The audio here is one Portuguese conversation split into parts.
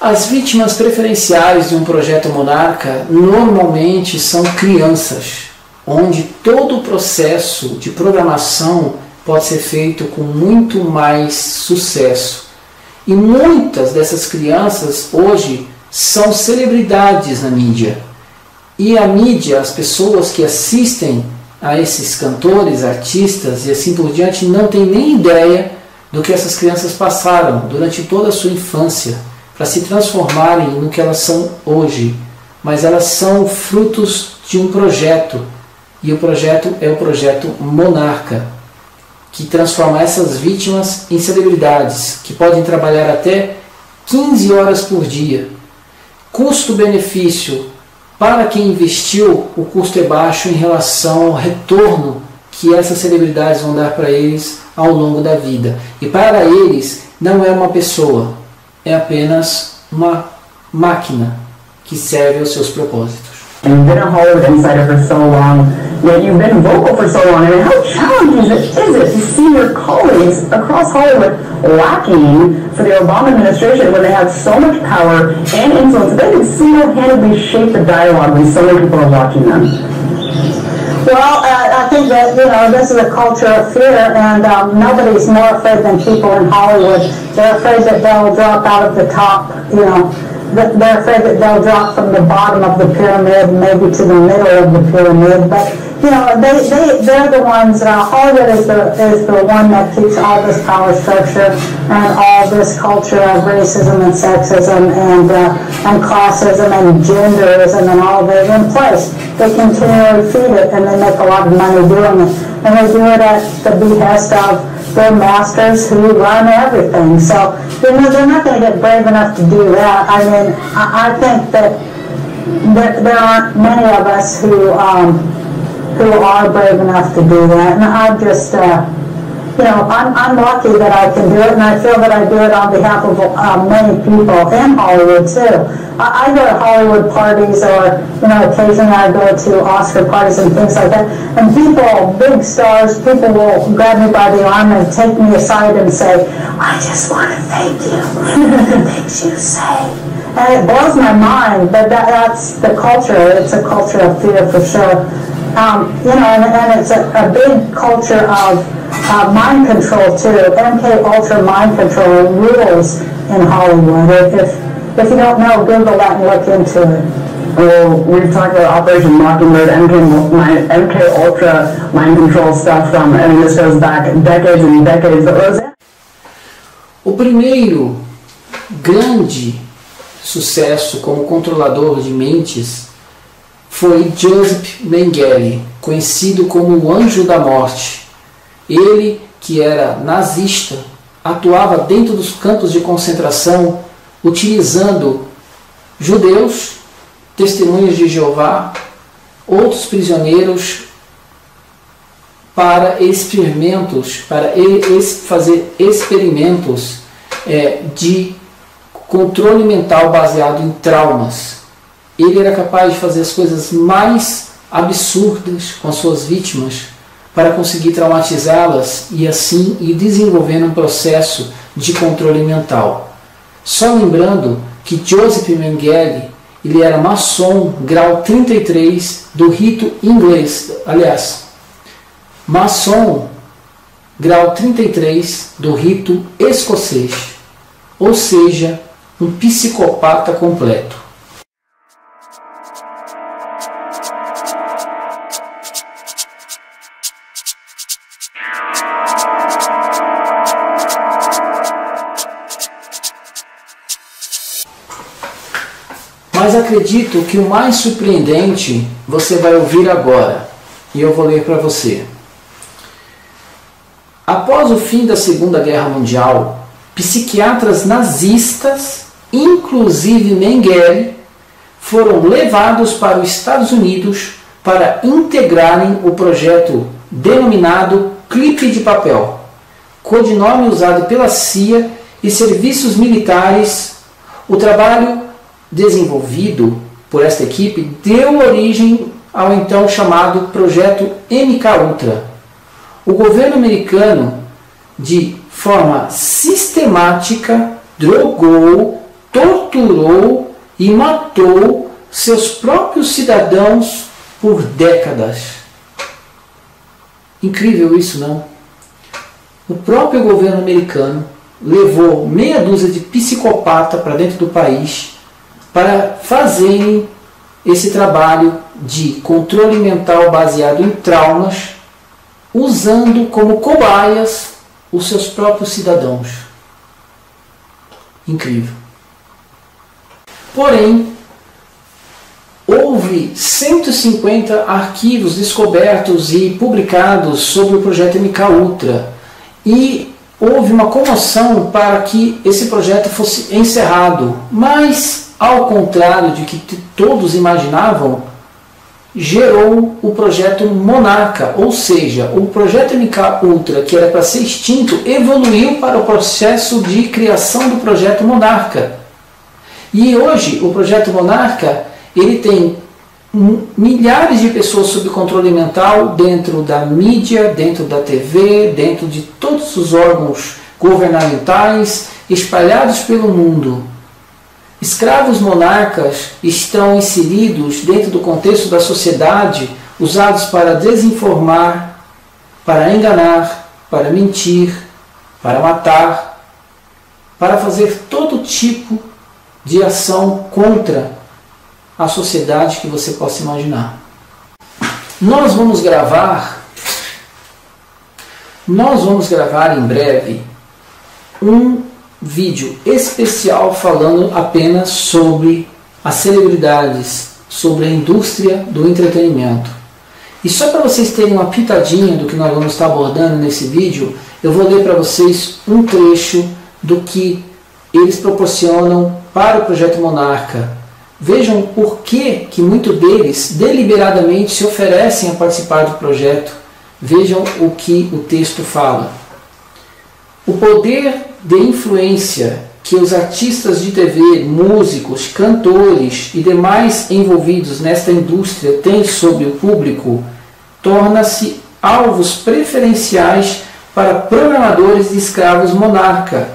As vítimas preferenciais de um projeto Monarca normalmente são crianças, onde todo o processo de programação pode ser feito com muito mais sucesso. E muitas dessas crianças hoje são celebridades na mídia. E a mídia, as pessoas que assistem a esses cantores, artistas e assim por diante, não tem nem ideia do que essas crianças passaram durante toda a sua infância para se transformarem no que elas são hoje. Mas elas são frutos de um projeto, e o projeto é o projeto Monarca, que transforma essas vítimas em celebridades, que podem trabalhar até 15 horas por dia. Custo-benefício: para quem investiu, o custo é baixo em relação ao retorno que essas celebridades vão dar para eles ao longo da vida. E para eles não é uma pessoa, é apenas uma máquina que serve aos seus propósitos. You've been a Hollywood insider for so long, yet you've been vocal for so long. I mean, how challenging is it to see your colleagues across Hollywood lacking for the Obama administration when they have so much power and influence? They can single-handedly shape the dialogue when so many people are watching them. Well, I think that, this is a culture of fear, and nobody's more afraid than people in Hollywood. They're afraid that they'll drop out of the top, they're afraid that they'll drop from the bottom of the pyramid, maybe to the middle of the pyramid. But they're the ones. Hollywood is the one that keeps all this power structure and all this culture of racism and sexism and classism and genderism and all of it in place. They continually feed it, and they make a lot of money doing it. And they do it at the behest of their masters who run everything. So, they're not going to get brave enough to do that. I mean, I think that there aren't many of us who are brave enough to do that. And I'm just, I'm lucky that I can do it, and I feel that I do it on behalf of many people in Hollywood too. I go to Hollywood parties, or occasionally I go to Oscar parties and things like that. And people, big stars, people will grab me by the arm and take me aside and say, "I just want to thank you for the things you say." And it blows my mind, but that's the culture. It's a culture of fear for sure. And it's a big culture of mind control too. MK Ultra mind control rules in Hollywood. If you don't know, Google that and look into it. Well, we've talked about Operation Mockingbird, MK Ultra mind control stuff from, this goes back decades and decades. O primeiro grande sucesso como controlador de mentes foi Joseph Mengele, conhecido como o Anjo da Morte. Ele, que era nazista, atuava dentro dos campos de concentração, utilizando judeus, testemunhas de Jeová, outros prisioneiros para experimentos, para fazer experimentos de controle mental baseado em traumas. Ele era capaz de fazer as coisas mais absurdas com as suas vítimas para conseguir traumatizá-las e assim ir desenvolvendo um processo de controle mental. Só lembrando que Joseph Mengele, ele era maçom grau 33 do rito inglês, aliás, maçom grau 33 do rito escocês, ou seja, um psicopata completo. Mas acredito que o mais surpreendente você vai ouvir agora, e eu vou ler para você. Após o fim da Segunda Guerra Mundial, psiquiatras nazistas, inclusive Mengele, foram levados para os Estados Unidos para integrarem o projeto denominado Clipe de Papel, codinome usado pela CIA e serviços militares. O trabalho desenvolvido por esta equipe deu origem ao então chamado Projeto MK-Ultra. O governo americano, de forma sistemática, drogou torturou e matou seus próprios cidadãos por décadas. Incrível isso, não? O próprio governo americano levou meia dúzia de psicopatas para dentro do país para fazerem esse trabalho de controle mental baseado em traumas, usando como cobaias os seus próprios cidadãos. Incrível. Porém, houve 150 arquivos descobertos e publicados sobre o projeto MKUltra e houve uma comoção para que esse projeto fosse encerrado, mas, ao contrário de que todos imaginavam, gerou o projeto Monarca, ou seja, o projeto MKUltra, que era para ser extinto, evoluiu para o processo de criação do projeto Monarca. E hoje o projeto Monarca ele tem milhares de pessoas sob controle mental dentro da mídia, dentro da TV, dentro de todos os órgãos governamentais espalhados pelo mundo. Escravos monarcas estão inseridos dentro do contexto da sociedade, usados para desinformar, para enganar, para mentir, para matar, para fazer todo tipo de ação contra a sociedade que você possa imaginar. Nós vamos gravar em breve um vídeo especial falando apenas sobre as celebridades, sobre a indústria do entretenimento. E só para vocês terem uma pitadinha do que nós vamos estar abordando nesse vídeo, eu vou ler para vocês um trecho do que eles proporcionam para o Projeto Monarca. Vejam por que muitos deles deliberadamente se oferecem a participar do projeto. Vejam o que o texto fala. O poder de influência que os artistas de TV, músicos, cantores e demais envolvidos nesta indústria têm sobre o público torna-se alvos preferenciais para programadores de escravos monarca.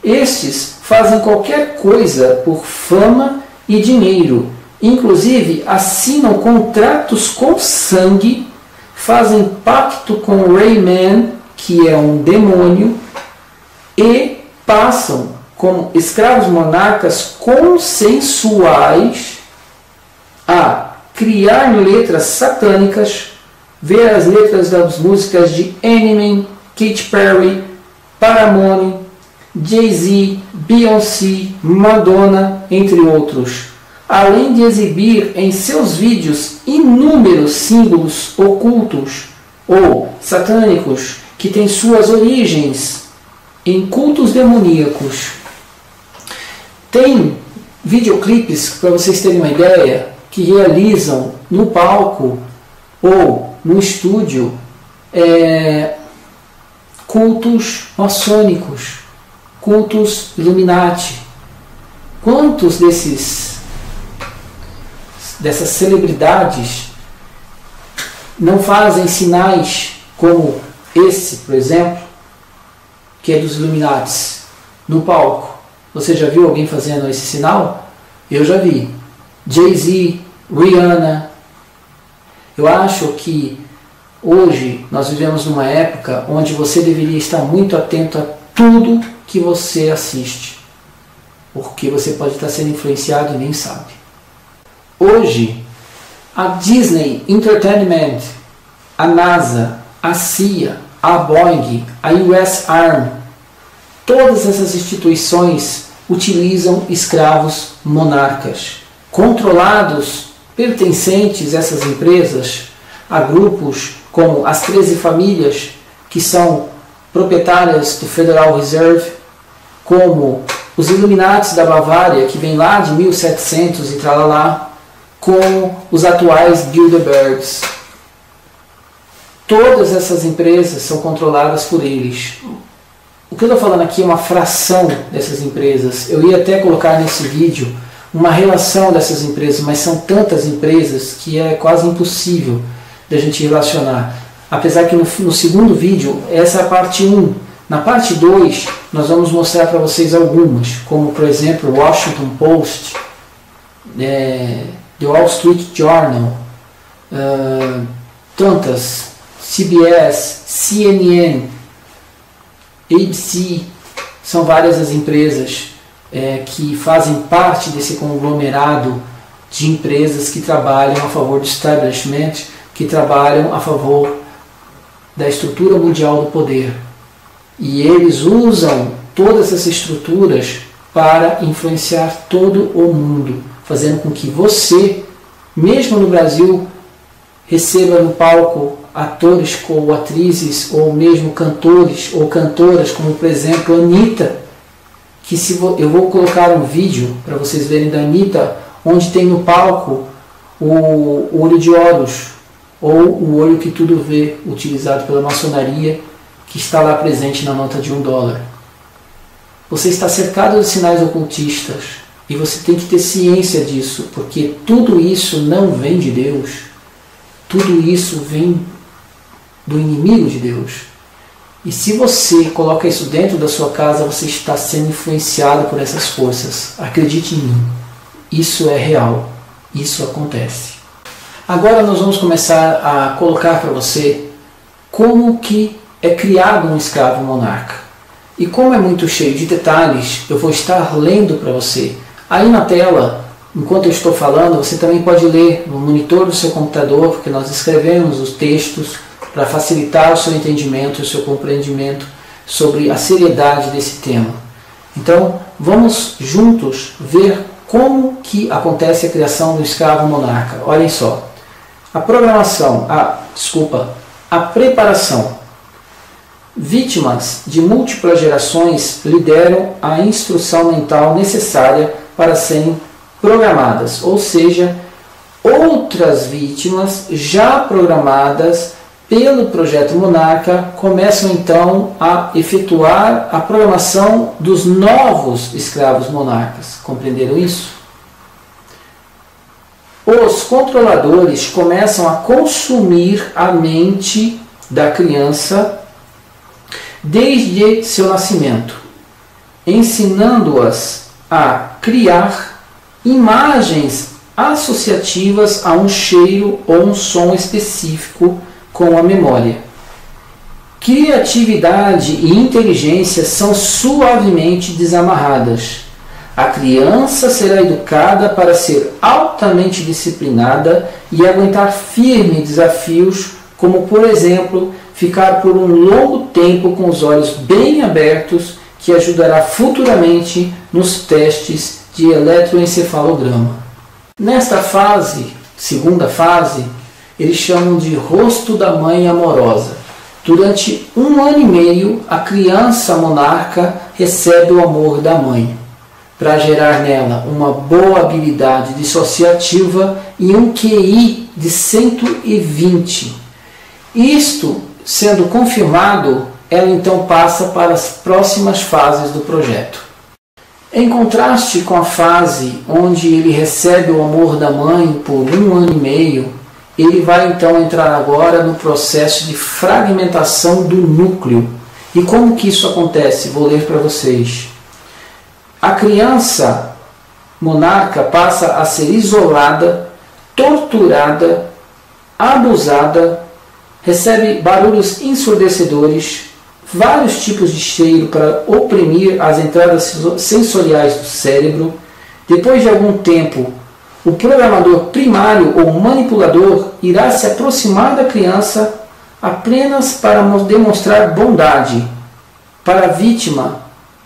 Estes fazem qualquer coisa por fama e dinheiro, inclusive assinam contratos com sangue, fazem pacto com Rayman, que é um demônio, e passam como escravos monarcas consensuais a criar letras satânicas, ver as letras das músicas de Eminem, Katy Perry, Paramore, Jay-Z, Beyoncé, Madonna, entre outros, além de exibir em seus vídeos inúmeros símbolos ocultos ou satânicos que têm suas origens em cultos demoníacos. Tem videoclipes, para vocês terem uma ideia, que realizam no palco ou no estúdio cultos maçônicos, cultos Illuminati. Quantos dessas celebridades não fazem sinais como esse, por exemplo, que é dos Illuminatis, no palco? Você já viu alguém fazendo esse sinal? Eu já vi. Jay-Z, Rihanna. Eu acho que hoje nós vivemos numa época onde você deveria estar muito atento a tudo que você assiste, porque você pode estar sendo influenciado e nem sabe. Hoje, a Disney Entertainment, a NASA, a CIA, a Boeing, a US Army, todas essas instituições utilizam escravos monarcas, controlados, pertencentes a essas empresas, a grupos como as 13 famílias, que são proprietárias do Federal Reserve, como os Illuminatis da Bavária, que vem lá de 1700 e tralalá, como os atuais Bilderbergs. Todas essas empresas são controladas por eles. O que eu estou falando aqui é uma fração dessas empresas. Eu ia até colocar nesse vídeo uma relação dessas empresas, mas são tantas empresas que é quase impossível da gente relacionar. Apesar que no segundo vídeo, essa é a parte 1 Na parte 2, nós vamos mostrar para vocês algumas, como por exemplo o Washington Post, The Wall Street Journal, tantas, CBS, CNN, ABC, são várias as empresas que fazem parte desse conglomerado de empresas que trabalham a favor do establishment, que trabalham a favor da estrutura mundial do poder. E eles usam todas essas estruturas para influenciar todo o mundo, fazendo com que você, mesmo no Brasil, receba no palco atores ou atrizes, ou mesmo cantores ou cantoras, como por exemplo a Anitta, que eu vou colocar um vídeo para vocês verem da Anitta, onde tem no palco o olho de Horus, ou o olho que tudo vê, utilizado pela maçonaria, que está lá presente na nota de $1. Você está cercado de sinais ocultistas e você tem que ter ciência disso, porque tudo isso não vem de Deus, tudo isso vem do inimigo de Deus. E se você coloca isso dentro da sua casa, você está sendo influenciado por essas forças. Acredite em mim, isso é real, isso acontece. Agora nós vamos começar a colocar para você como que é criado um escravo monarca. E como é muito cheio de detalhes, eu vou estar lendo para você. Aí na tela, enquanto eu estou falando, você também pode ler no monitor do seu computador, porque nós escrevemos os textos para facilitar o seu entendimento e o seu compreendimento sobre a seriedade desse tema. Então, vamos juntos ver como que acontece a criação do escravo monarca. Olhem só. A preparação. Vítimas de múltiplas gerações lideram a instrução mental necessária para serem programadas, ou seja, outras vítimas já programadas pelo projeto Monarca começam então a efetuar a programação dos novos escravos monarcas. Compreenderam isso? Os controladores começam a consumir a mente da criança desde seu nascimento, ensinando-as a criar imagens associativas a um cheiro ou um som específico com a memória. Criatividade e inteligência são suavemente desamarradas. A criança será educada para ser altamente disciplinada e aguentar firme desafios, como por exemplo, ficar por um longo tempo com os olhos bem abertos, que ajudará futuramente nos testes de eletroencefalograma. Nesta fase, segunda fase, eles chamam de rosto da mãe amorosa. Durante 1 ano e meio, a criança monarca recebe o amor da mãe, para gerar nela uma boa habilidade dissociativa e um QI de 120. Isto sendo confirmado, ela então passa para as próximas fases do projeto. Em contraste com a fase onde ele recebe o amor da mãe por 1 ano e meio, ele vai então entrar agora no processo de fragmentação do núcleo. E como que isso acontece? Vou ler para vocês. A criança monarca passa a ser isolada, torturada, abusada, recebe barulhos ensurdecedores, vários tipos de cheiro para oprimir as entradas sensoriais do cérebro. Depois de algum tempo, o programador primário ou manipulador irá se aproximar da criança apenas para demonstrar bondade. Para a vítima,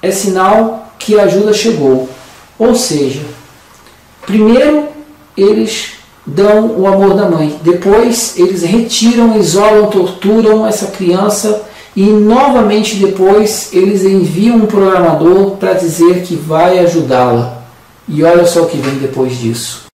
é sinal que a ajuda chegou. Ou seja, primeiro eles dão o amor da mãe, depois eles retiram, isolam, torturam essa criança e novamente depois eles enviam um programador para dizer que vai ajudá-la. E olha só o que vem depois disso.